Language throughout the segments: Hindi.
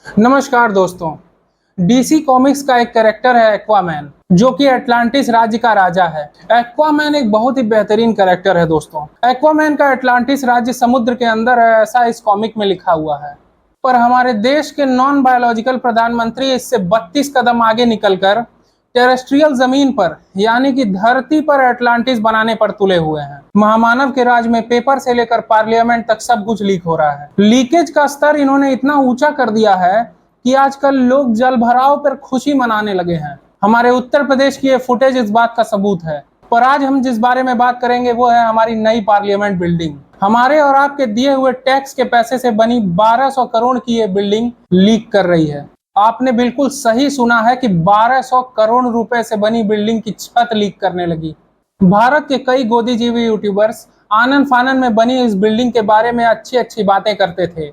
नमस्कार दोस्तों। डीसी कॉमिक्स का एक कैरेक्टर है एक्वामैन, जो कि अटलांटिस राज्य का राजा है। एक्वामैन एक बहुत ही बेहतरीन कैरेक्टर है दोस्तों। एक्वामैन का अटलांटिस राज्य समुद्र के अंदर है, ऐसा इस कॉमिक में लिखा हुआ है। पर हमारे देश के नॉन बायोलॉजिकल प्रधानमंत्री इससे 32 कदम आगे निकलकर टेरेस्ट्रियल जमीन पर यानी कि धरती पर अटलांटिस बनाने पर तुले हुए हैं। महामानव के राज में पेपर से लेकर पार्लियामेंट तक सब कुछ लीक हो रहा है। लीकेज का स्तर इन्होंने इतना ऊंचा कर दिया है कि आजकल लोग जल भराव पर खुशी मनाने लगे हैं। हमारे उत्तर प्रदेश की ये फुटेज इस बात का सबूत है। पर आज हम जिस बारे में बात करेंगे वो है हमारी नई पार्लियामेंट बिल्डिंग। हमारे और आपके दिए हुए टैक्स के पैसे से बनी 1200 करोड़ की ये बिल्डिंग लीक कर रही है। आपने बिल्कुल सही सुना है कि 1200 करोड़ रुपए से बनी बिल्डिंग की छत लीक करने लगी। भारत के कई गोदीजीवी यूट्यूबर्स आनन फानन में बनी इस बिल्डिंग के बारे में अच्छी अच्छी बातें करते थे,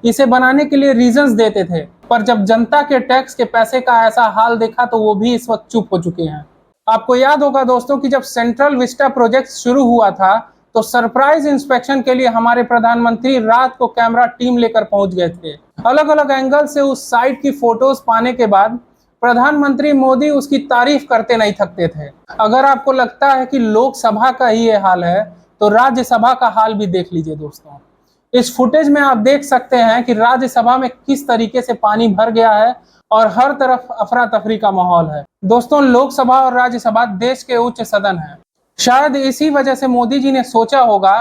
इसे बनाने के लिए रीजंस देते थे, पर जब जनता के टैक्स के पैसे का ऐसा हाल देखा तो वो भी इस वक्त चुप हो चुके हैं। आपको याद होगा दोस्तों कि जब सेंट्रल विस्टा प्रोजेक्ट शुरू हुआ था तो सरप्राइज इंस्पेक्शन के लिए हमारे प्रधानमंत्री रात को कैमरा टीम लेकर पहुंच गए थे। अलग अलग एंगल से उस साइट की फोटोज पाने के बाद प्रधानमंत्री मोदी उसकी तारीफ करते नहीं थकते थे। अगर आपको लगता है कि लोकसभा का ही ये हाल है तो राज्यसभा का हाल भी देख लीजिए दोस्तों। इस फुटेज में आप देख सकते हैं कि राज्यसभा में किस तरीके से पानी भर गया है और हर तरफ अफरा तफरी का माहौल है। दोस्तों, लोकसभा और राज्यसभा देश के उच्च सदन है। शायद इसी वजह से मोदी जी ने सोचा होगा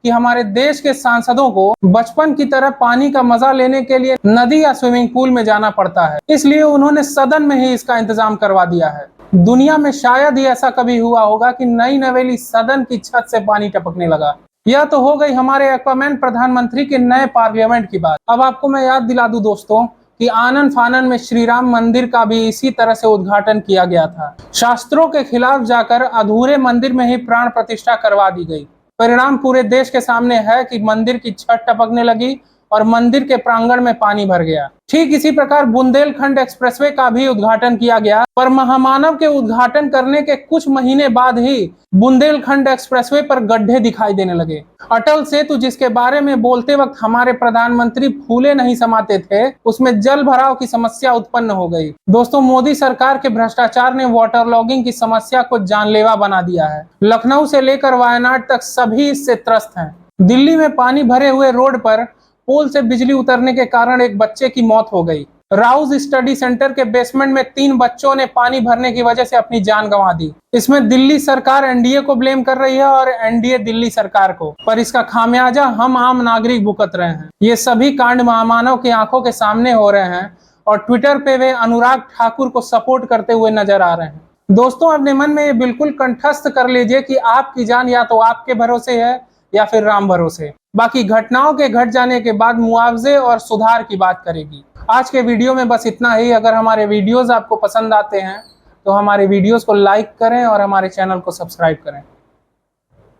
कि हमारे देश के सांसदों को बचपन की तरह पानी का मजा लेने के लिए नदी या स्विमिंग पूल में जाना पड़ता है, इसलिए उन्होंने सदन में ही इसका इंतजाम करवा दिया है। दुनिया में शायद ही ऐसा कभी हुआ होगा कि नई नवेली सदन की छत से पानी टपकने लगा। यह तो हो गई हमारे एक्वामैन प्रधानमंत्री के नए पार्लियामेंट की बात। अब आपको मैं याद दिला दूं दोस्तों कि आनन फानन में श्री राम मंदिर का भी इसी तरह से उद्घाटन किया गया था। शास्त्रों के खिलाफ जाकर अधूरे मंदिर में ही प्राण प्रतिष्ठा करवा दी गई। परिणाम पूरे देश के सामने है कि मंदिर की छत टपकने लगी और मंदिर के प्रांगण में पानी भर गया। ठीक इसी प्रकार बुंदेलखंड एक्सप्रेसवे का भी उद्घाटन किया गया, पर महामानव के उद्घाटन करने के कुछ महीने बाद ही बुंदेलखंड एक्सप्रेसवे पर गड्ढे दिखाई देने लगे। अटल सेतु, जिसके बारे में बोलते वक्त हमारे प्रधानमंत्री फूले नहीं समाते थे, उसमें जल भराव की समस्या उत्पन्न हो गई। दोस्तों, मोदी सरकार के भ्रष्टाचार ने वाटर लॉगिंग की समस्या को जानलेवा बना दिया है। लखनऊ से लेकर वायनाड तक सभी इससे त्रस्त हैं। दिल्ली में पानी भरे हुए रोड पर पोल से बिजली उतरने के कारण एक बच्चे की मौत हो गई। राउज स्टडी सेंटर के बेसमेंट में 3 बच्चों ने पानी भरने की वजह से अपनी जान गंवा दी। इसमें दिल्ली सरकार एनडीए को ब्लेम कर रही है और एनडीए दिल्ली सरकार को, पर इसका खामियाजा हम आम नागरिक भुगत रहे हैं। ये सभी कांड महामानव की आंखों के सामने हो रहे हैं और ट्विटर पे वे अनुराग ठाकुर को सपोर्ट करते हुए नजर आ रहे हैं। दोस्तों, अपने मन में ये बिल्कुल कंठस्थ कर लीजिए कि आपकी जान या तो आपके भरोसे है या फिर राम भरोसे। बाकी घटनाओं के घट जाने के बाद मुआवजे और सुधार की बात करेगी। आज के वीडियो में बस इतना ही। अगर हमारे वीडियोस आपको पसंद आते हैं तो हमारे वीडियोस को लाइक करें और हमारे चैनल को सब्सक्राइब करें।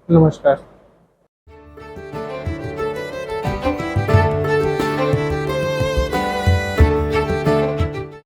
नमस्कार।